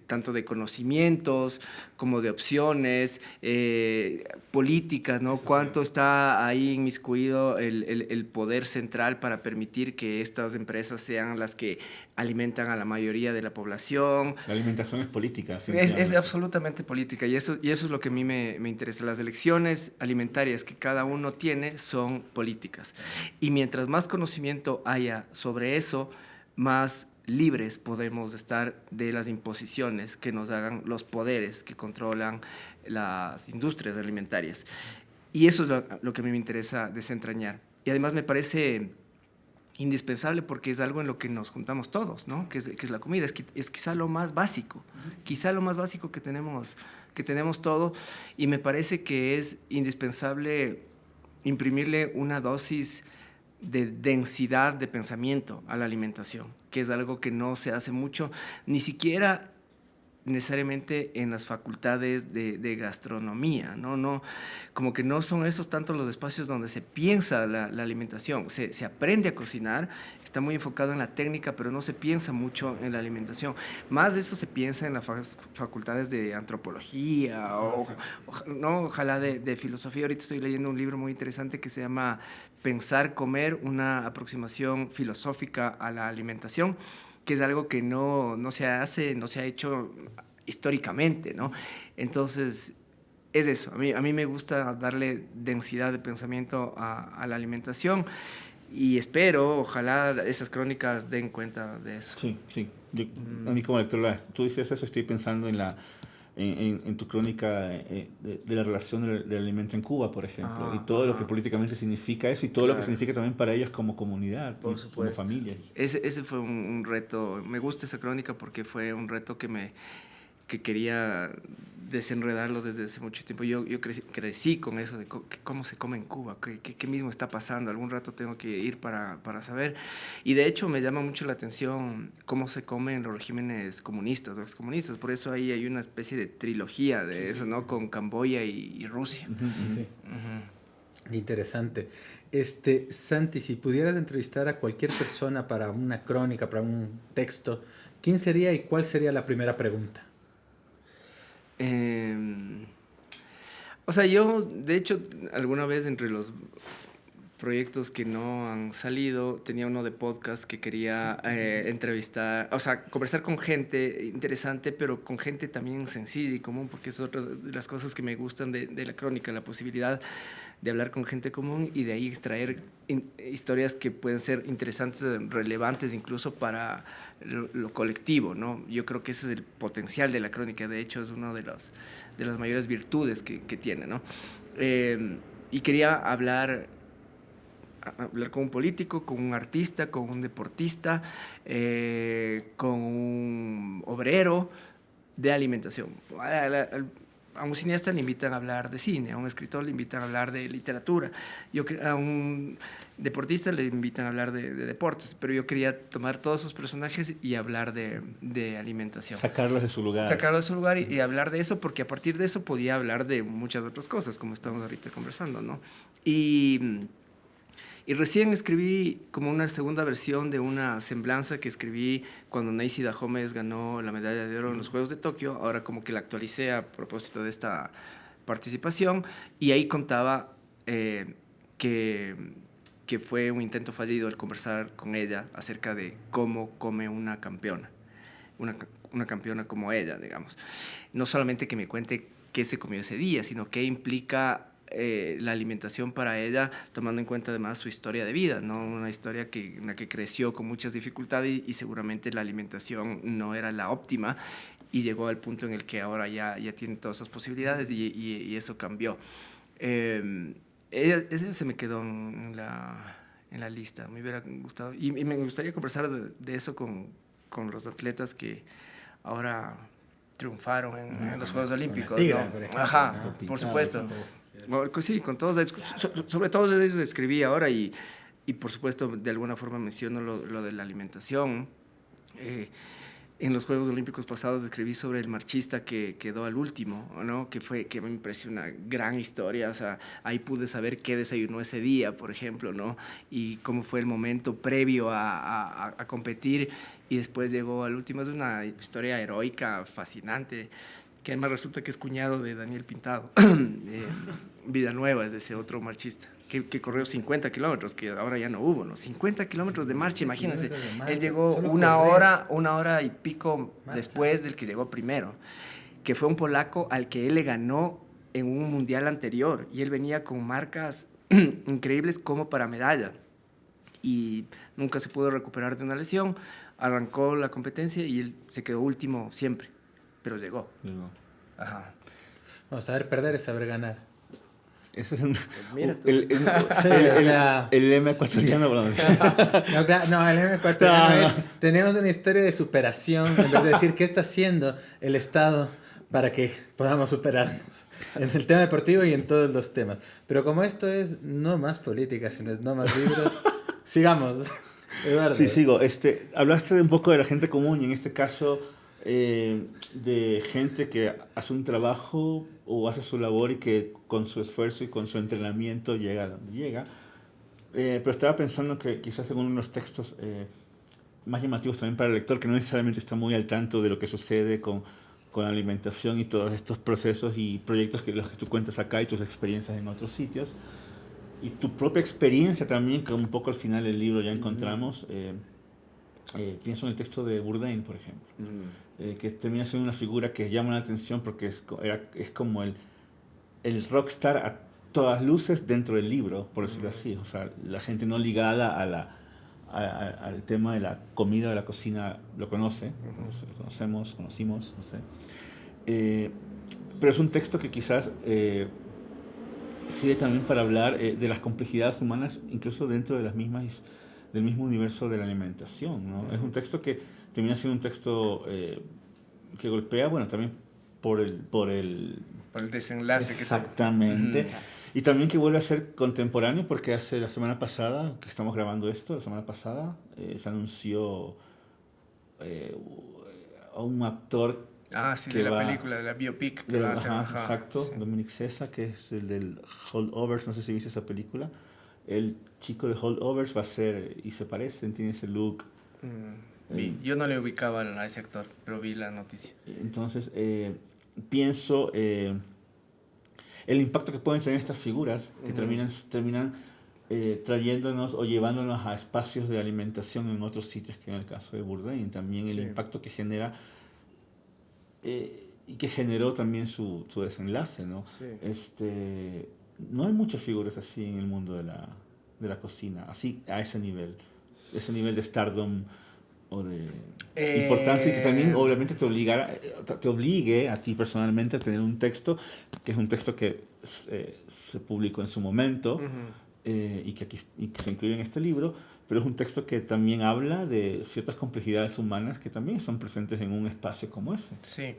tanto de conocimientos como de opciones, políticas, ¿no? ¿Cuánto está ahí inmiscuido el poder central para permitir que estas empresas sean las que alimentan a la mayoría de la población? La alimentación es política. Es absolutamente política, y eso es lo que a mí me interesa. Las elecciones alimentarias que cada uno tiene son políticas. Y mientras más conocimiento haya sobre eso, más libres podemos estar de las imposiciones que nos hagan los poderes que controlan las industrias alimentarias. Y eso es lo que a mí me interesa desentrañar. Y además me parece indispensable porque es algo en lo que nos juntamos todos, ¿no? Que es la comida. Es quizá lo más básico, quizá lo más básico que tenemos todo, y me parece que es indispensable imprimirle una dosis de densidad de pensamiento a la alimentación, que es algo que no se hace mucho, ni siquiera necesariamente en las facultades de gastronomía, ¿no? Como que no son esos tantos los espacios donde se piensa la alimentación. Se aprende a cocinar, está muy enfocado en la técnica, pero no se piensa mucho en la alimentación. Más de eso se piensa en las facultades de antropología ¿no? Ojalá de filosofía. Ahorita estoy leyendo un libro muy interesante que se llama Pensar, Comer, una aproximación filosófica a la alimentación, que es algo que no se ha hecho históricamente, ¿no? Entonces, es eso. A mí me gusta darle densidad de pensamiento a la alimentación, y espero, ojalá, esas crónicas den cuenta de eso. Sí. A mí como lector, tú dices eso, estoy pensando en tu crónica de la relación del alimento en Cuba, por ejemplo, y todo lo que políticamente significa eso, y todo lo que significa también para ellos como comunidad, por supuesto, como familia. Ese fue un reto. Me gusta esa crónica porque fue un reto que quería desenredarlo desde hace mucho tiempo. Yo crecí con eso de cómo se come en Cuba, qué mismo está pasando. Algún rato tengo que ir para saber. Y de hecho me llama mucho la atención cómo se come en los regímenes comunistas o excomunistas. Por eso ahí hay una especie de trilogía de eso, ¿no? Con Camboya y Rusia. Sí. Interesante. Santi, si pudieras entrevistar a cualquier persona para una crónica, para un texto, ¿quién sería y cuál sería la primera pregunta? O sea, yo, de hecho, alguna vez entre los proyectos que no han salido, tenía uno de podcast que quería entrevistar, o sea, conversar con gente interesante, pero con gente también sencilla y común, porque es otra de las cosas que me gustan de la crónica, la posibilidad de hablar con gente común y de ahí extraer historias que pueden ser interesantes, relevantes incluso para lo colectivo, ¿no? Yo creo que ese es el potencial de la crónica. De hecho, es una de las mayores virtudes que tiene, ¿no? Y quería hablar con un político, con un artista, con un deportista, con un obrero de alimentación. A un cineasta le invitan a hablar de cine, a un escritor le invitan a hablar de literatura, a un deportista le invitan a hablar de deportes, pero yo quería tomar todos esos personajes y hablar de alimentación. Sacarlos de su lugar. Y hablar de eso, porque a partir de eso podía hablar de muchas otras cosas, como estamos ahorita conversando, ¿no? Y recién escribí como una segunda versión de una semblanza que escribí cuando Neisy Dahomes ganó la medalla de oro en los Juegos de Tokio. Ahora como que la actualicé a propósito de esta participación, y ahí contaba que fue un intento fallido el conversar con ella acerca de cómo come una campeona, una campeona como ella, digamos. No solamente que me cuente qué se comió ese día, sino qué implica la alimentación para ella, tomando en cuenta además su historia de vida, ¿no? Una historia en la que creció con muchas dificultades y seguramente la alimentación no era la óptima, y llegó al punto en el que ahora ya tiene todas esas posibilidades y eso cambió. Ese se me quedó en la lista. Me hubiera gustado y me gustaría conversar de eso con los atletas que ahora triunfaron en los Juegos Olímpicos, Tigra, ¿no? por ejemplo. Ajá, por supuesto. Sí, con todos ellos, sobre todos ellos escribí ahora y por supuesto de alguna forma menciono lo de la alimentación. En los Juegos Olímpicos pasados escribí sobre el marchista que quedó al último, ¿no? Que me pareció una gran historia. O sea, ahí pude saber qué desayunó ese día, por ejemplo, ¿no? Y cómo fue el momento previo a competir y después llegó al último. Es una historia heroica, fascinante, que además resulta que es cuñado de Daniel Pintado. Villanueva es ese otro marchista que corrió 50 kilómetros, que ahora ya no hubo, ¿no? 50 kilómetros de marcha, imagínense. Él llegó una hora y pico después del que llegó primero, que fue un polaco al que él le ganó en un mundial anterior, y él venía con marcas increíbles como para medalla, y nunca se pudo recuperar de una lesión, arrancó la competencia y él se quedó último siempre, pero llegó. Ajá. Vamos a ver, perder es saber ganar. Ese es el lema ecuatoriano. No, el lema ecuatoriano es: tenemos una historia de superación, en vez de decir qué está haciendo el Estado para que podamos superarnos en el tema deportivo y en todos los temas. Pero como esto es no más política, sino es no más libros, sigamos. Eduardo. Sí, sigo. Hablaste de un poco de la gente común y en este caso de gente que hace un trabajo o hace su labor y que con su esfuerzo y con su entrenamiento llega a donde llega. Pero estaba pensando que quizás en uno de los textos más llamativos también para el lector, que no necesariamente está muy al tanto de lo que sucede con la alimentación y todos estos procesos y proyectos los que tú cuentas acá y tus experiencias en otros sitios, y tu propia experiencia también, que un poco al final del libro ya encontramos. Pienso en el texto de Bourdain, por ejemplo, que termina siendo una figura que llama la atención porque es como el rockstar a todas luces dentro del libro, por decirlo así. O sea, la gente no ligada al tema de la comida, de la cocina, lo conoce, conocimos, no sé. Pero es un texto que quizás sirve también para hablar de las complejidades humanas, incluso dentro de las mismas del mismo universo de la alimentación, ¿no? Es un texto que termina siendo un texto que golpea, bueno, también por el desenlace. Exactamente. Y también que vuelve a ser contemporáneo, porque hace la semana pasada, que estamos grabando esto, la semana pasada, se anunció a un actor de la película, de la biopic que va a hacer. Exacto, sí. Dominic Sessa, que es el del Holdovers, no sé si viste esa película. El chico de Holdovers va a ser, y se parecen, tiene ese look. Yo no le ubicaba a ese actor, pero vi la noticia. Entonces, pienso el impacto que pueden tener estas figuras, que terminan trayéndonos o llevándonos a espacios de alimentación en otros sitios, que en el caso de Bourdain, también el impacto que genera y que generó también su desenlace, ¿no? Sí. No hay muchas figuras así en el mundo de la cocina, así a ese nivel de stardom o de importancia, y que también obviamente te obligue a ti personalmente a tener un texto, que es un texto que se publicó en su momento y que se incluye en este libro, pero es un texto que también habla de ciertas complejidades humanas que también son presentes en un espacio como ese. Sí.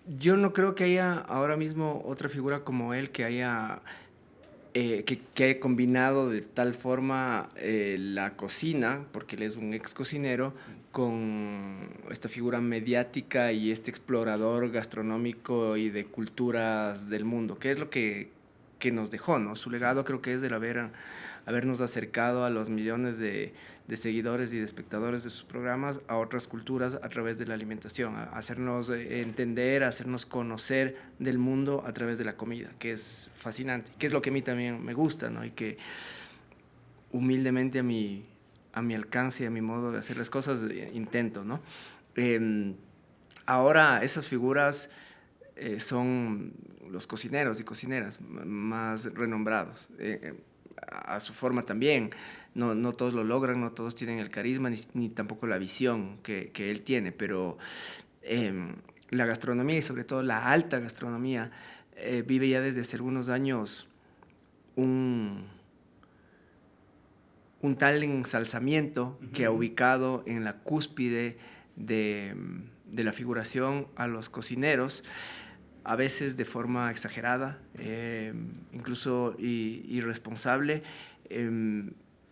Yo no creo que haya ahora mismo otra figura como él que haya que haya combinado de tal forma la cocina, porque él es un ex cocinero, con esta figura mediática y este explorador gastronómico y de culturas del mundo, que es lo que nos dejó, ¿no? Su legado creo que es el habernos acercado a los millones de seguidores y de espectadores de sus programas a otras culturas a través de la alimentación, a hacernos entender, a hacernos conocer del mundo a través de la comida, que es fascinante, que es lo que a mí también me gusta, ¿no? Y que humildemente a mi alcance y a mi modo de hacer las cosas intento, ¿no? Ahora esas figuras son los cocineros y cocineras más renombrados, a su forma también. No todos lo logran, no todos tienen el carisma ni tampoco la visión que él tiene, pero la gastronomía y sobre todo la alta gastronomía vive ya desde hace algunos años un tal ensalzamiento que ha ubicado en la cúspide de la figuración a los cocineros, a veces de forma exagerada, incluso irresponsable,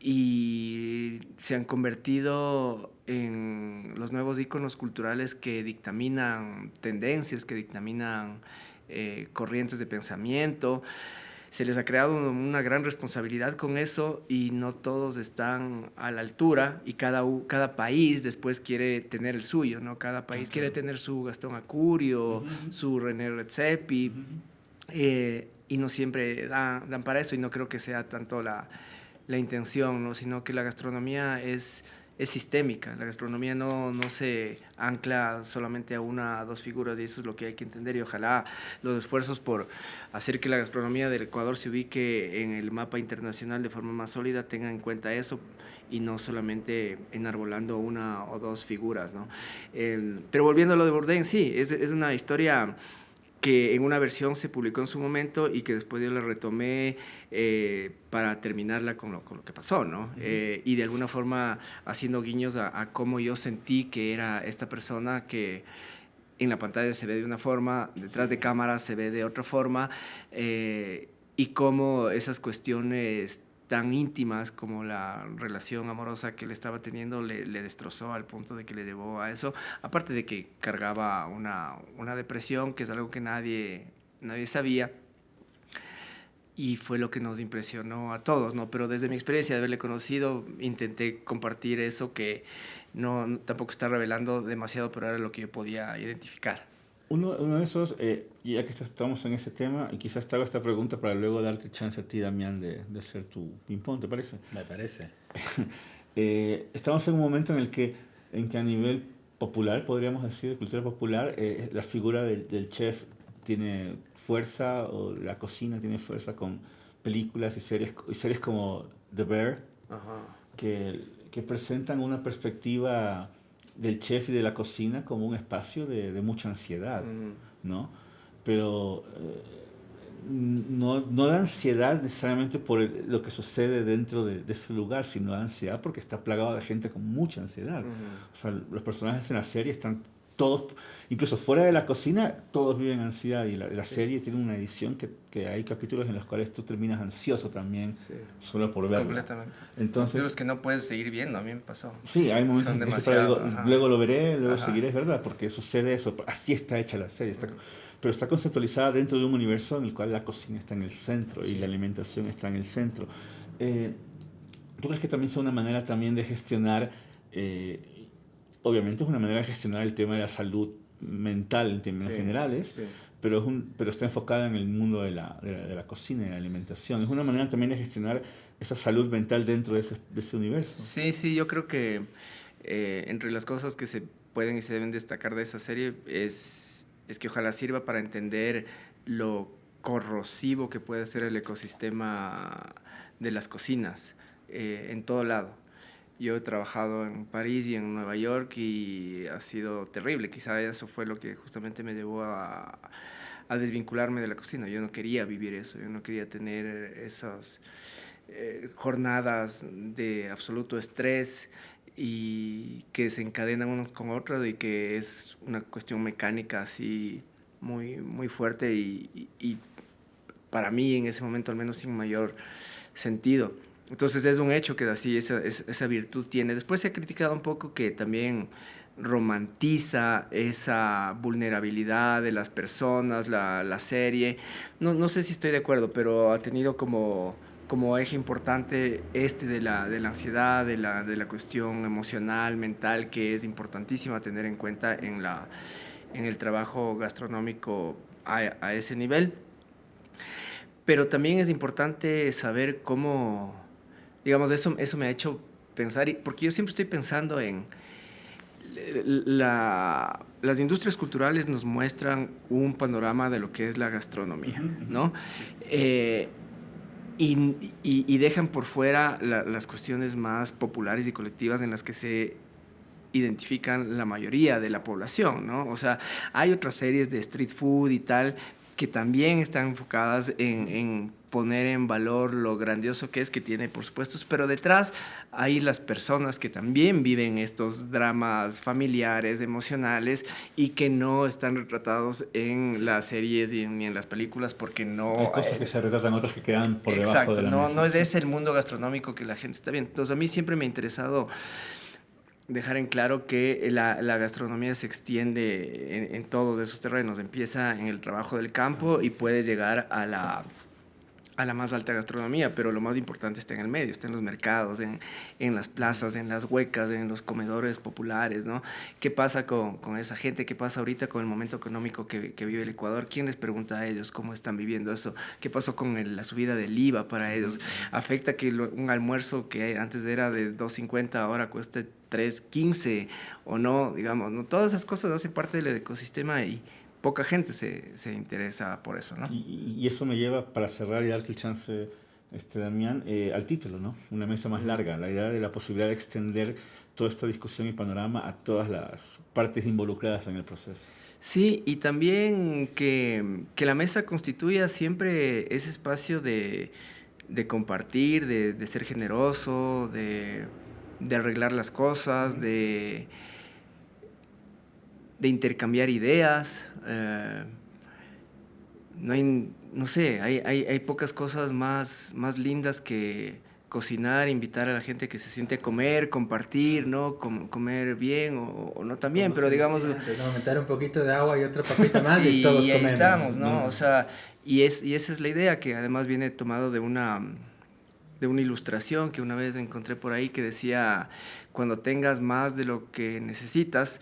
y se han convertido en los nuevos íconos culturales que dictaminan tendencias, que dictaminan corrientes de pensamiento. Se les ha creado una gran responsabilidad con eso y no todos están a la altura, y cada país después quiere tener el suyo, ¿no? Cada país quiere tener su Gastón Acurio, su René Redzepi, y no siempre dan para eso, y no creo que sea tanto la intención, ¿no? Sino que la gastronomía es sistémica. La gastronomía no se ancla solamente a una o dos figuras, y eso es lo que hay que entender, y ojalá los esfuerzos por hacer que la gastronomía del Ecuador se ubique en el mapa internacional de forma más sólida tengan en cuenta eso, y no solamente enarbolando una o dos figuras, ¿no? Pero volviendo a lo de Bourdain, sí, es una historia que en una versión se publicó en su momento y que después yo la retomé para terminarla con lo que pasó, ¿no? Y de alguna forma haciendo guiños a cómo yo sentí que era esta persona, que en la pantalla se ve de una forma, detrás de cámara se ve de otra forma, y cómo esas cuestiones tan íntimas como la relación amorosa que él estaba teniendo le destrozó al punto de que le llevó a eso, aparte de que cargaba una depresión, que es algo que nadie sabía, y fue lo que nos impresionó a todos, ¿no? Pero desde mi experiencia de haberle conocido, intenté compartir eso, que tampoco está revelando demasiado, pero era lo que yo podía identificar. Uno de esos, ya que estamos en ese tema, y quizás te hago esta pregunta para luego darte chance a ti, Damián, de hacer tu ping-pong, ¿te parece? Me parece. Estamos en un momento en que a nivel popular, podríamos decir, cultura popular, la figura del chef tiene fuerza, o la cocina tiene fuerza con películas y series como The Bear, que presentan una perspectiva del chef y de la cocina como un espacio de mucha ansiedad, ¿no? Pero no da ansiedad necesariamente por lo que sucede dentro de ese lugar, sino da ansiedad porque está plagado de gente con mucha ansiedad. O sea, los personajes en la serie están todos, incluso fuera de la cocina, todos viven ansiedad, y la serie tiene una edición que hay capítulos en los cuales tú terminas ansioso también, solo por verlo. Completamente. Entonces, pero es que no puedes seguir viendo, a mí me pasó. Sí, hay momentos en que luego lo veré, luego seguiré, es verdad, porque sucede eso, así está hecha la serie, pero está conceptualizada dentro de un universo en el cual la cocina está en el centro y la alimentación está en el centro. ¿Tú crees que también sea una manera también de gestionar, obviamente es una manera de gestionar el tema de la salud mental en términos generales, pero está enfocada en el mundo de la cocina y de la alimentación? Es una manera también de gestionar esa salud mental dentro de ese universo. Sí, yo creo que entre las cosas que se pueden y se deben destacar de esa serie es que ojalá sirva para entender lo corrosivo que puede ser el ecosistema de las cocinas en todo lado. Yo he trabajado en París y en Nueva York y ha sido terrible. Quizá eso fue lo que justamente me llevó a desvincularme de la cocina. Yo no quería vivir eso, yo no quería tener esas jornadas de absoluto estrés y que se encadenan unos con otros, y que es una cuestión mecánica así muy, muy fuerte y para mí en ese momento al menos sin mayor sentido. Entonces es un hecho que así esa virtud tiene. Después se ha criticado un poco que también romantiza esa vulnerabilidad de las personas, la serie. No sé si estoy de acuerdo, pero ha tenido como eje importante de la ansiedad, de la cuestión emocional, mental, que es importantísima tener en cuenta en el trabajo gastronómico a ese nivel. Pero también es importante saber cómo, digamos, eso me ha hecho pensar, porque yo siempre estoy pensando en las industrias culturales nos muestran un panorama de lo que es la gastronomía, ¿no? Y dejan por fuera las cuestiones más populares y colectivas en las que se identifican la mayoría de la población, ¿no? O sea, hay otras series de street food y tal, que también están enfocadas en poner en valor lo grandioso que es, que tiene por supuesto, pero detrás hay las personas que también viven estos dramas familiares, emocionales, y que no están retratados en las series ni en las películas, porque no... Hay cosas que se retratan, otras que quedan por debajo exacto, de la no, mesa. no es ese el mundo gastronómico que la gente está viendo. Entonces a mí siempre me ha interesado dejar en claro que la gastronomía se extiende en todos esos terrenos. Empieza en el trabajo del campo y puede llegar a la más alta gastronomía, pero lo más importante está en el medio, está en los mercados, en las plazas, en las huecas, en los comedores populares, ¿no? ¿Qué pasa con esa gente? ¿Qué pasa ahorita con el momento económico que vive el Ecuador? ¿Quién les pregunta a ellos cómo están viviendo eso? ¿Qué pasó con la subida del IVA para ellos? ¿Afecta que un almuerzo que antes era de $2.50 ahora cueste $3.15 o no? Digamos, ¿no? Todas esas cosas hacen parte del ecosistema y poca gente se interesa por eso, ¿no? Y eso me lleva, para cerrar y darte el chance, Damián, al título, ¿no? Una mesa más larga, la idea de la posibilidad de extender toda esta discusión y panorama a todas las partes involucradas en el proceso. Sí, y también que la mesa constituya siempre ese espacio de compartir, de ser generoso, de arreglar las cosas, de intercambiar ideas. No sé, hay pocas cosas más lindas que cocinar, invitar a la gente que se siente a comer, compartir, ¿no? Comer bien o no tan bien, pero digamos... Aumentar un poquito de agua y otra papita más y todos ahí comemos. estamos, ¿no? O sea, y esa es la idea, que además viene tomado de una ilustración que una vez encontré por ahí que decía: cuando tengas más de lo que necesitas,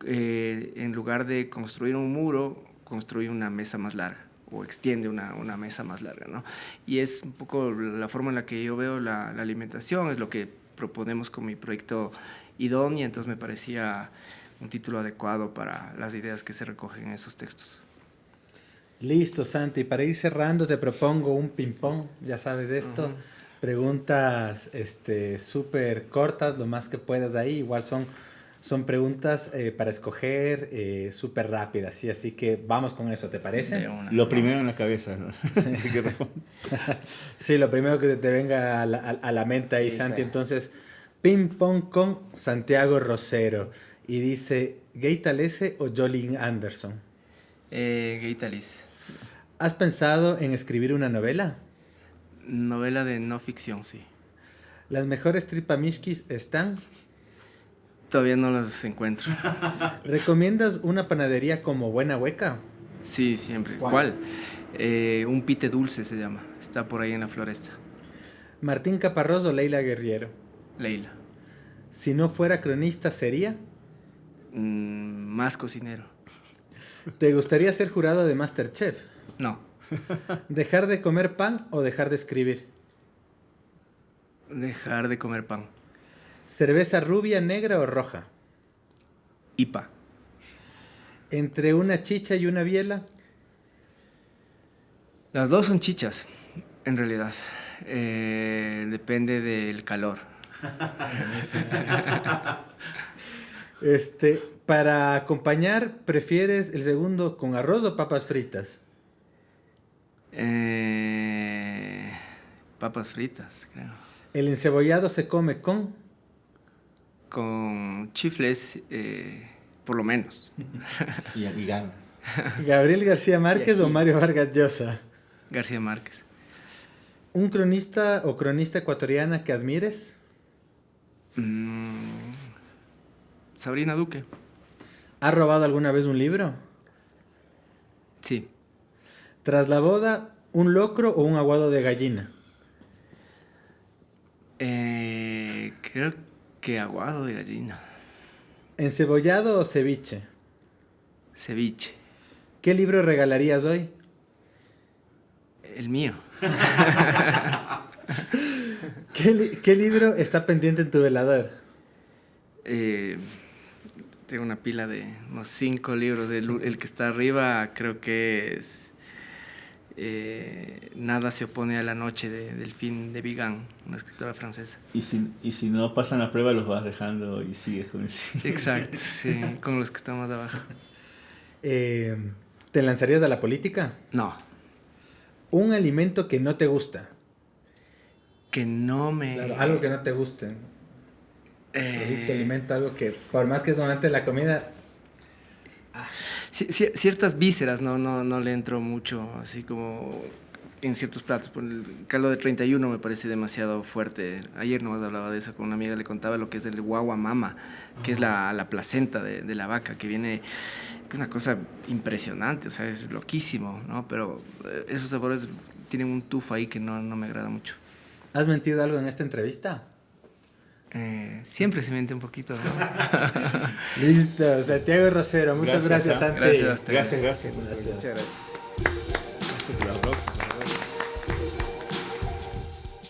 en lugar de construir un muro, construye una mesa más larga o extiende una mesa más larga, ¿no? Y es un poco la forma en la que yo veo la alimentación, es lo que proponemos con mi proyecto Idónea, entonces me parecía un título adecuado para las ideas que se recogen en esos textos. Listo, Santi. Para ir cerrando te propongo un ping-pong, ya sabes de esto. Preguntas súper cortas, lo más que puedas de ahí. Igual son preguntas para escoger súper rápidas, ¿sí? Así que vamos con eso, ¿te parece? Lo primero en la cabeza, ¿no? Sí, lo primero que te venga a la mente ahí, sí, Santi. Entonces, ping pong con Santiago Rosero. Y dice, ¿Gaëtalese o Jolin Anderson? Gaëtalese. ¿Has pensado en escribir una novela? Novela de no ficción, sí. ¿Las mejores tripamishkis están? Todavía no las encuentro. ¿Recomiendas una panadería como Buena Hueca? Sí, siempre. ¿Cuál? Un Pite Dulce se llama. Está por ahí en la Floresta. ¿Martín Caparrós o Leila Guerriero? Leila. Si no fuera cronista, ¿sería? Más cocinero. ¿Te gustaría ser jurado de MasterChef? No. ¿Dejar de comer pan o dejar de escribir? Dejar de comer pan. ¿Cerveza rubia, negra o roja? IPA. ¿Entre una chicha y una biela? Las dos son chichas, en realidad. Depende del calor. Para acompañar, ¿prefieres el segundo con arroz o papas fritas? Papas fritas, creo. ¿El encebollado se come con? Con chifles, por lo menos. y ganas. ¿Gabriel García Márquez o Mario Vargas Llosa? García Márquez. ¿Un cronista o cronista ecuatoriana que admires? Sabrina Duque. ¿Has robado alguna vez un libro? Sí. Tras la boda, ¿un locro o un aguado de gallina? Creo que aguado de gallina. ¿Encebollado o ceviche? Ceviche. ¿Qué libro regalarías hoy? El mío. ¿Qué libro está pendiente en tu velador? Tengo una pila de unos 5 libros. El que está arriba creo que es Nada se opone a la noche de Delphine de Vigan, una escritora francesa. Y si no pasan la prueba, los vas dejando y sigues con el... Exacto, sí, con los que están más abajo. ¿Te lanzarías a la política? No, Un alimento que no te gusta. que no me... Claro, algo que no te guste. Producto, alimento, algo que por más que es normalmente la comida... Ciertas vísceras no le entro mucho, así como en ciertos platos. Por el caldo de 31 me parece demasiado fuerte. Ayer nomás hablaba de eso con una amiga, le contaba lo que es el guagua mama, que es la placenta de la vaca, que viene, que es una cosa impresionante, o sea, es loquísimo, ¿no? Pero esos sabores tienen un tufo ahí que no me agrada mucho. ¿Has mentido algo en esta entrevista? Siempre se miente un poquito, ¿no? Listo, Santiago Rosero, muchas gracias, Santi. Gracias a ustedes. Gracias. Muchas gracias.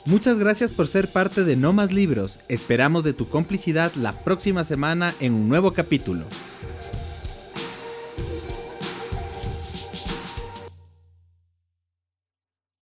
Muchas gracias por ser parte de No Más Libros. Esperamos de tu complicidad la próxima semana en un nuevo capítulo.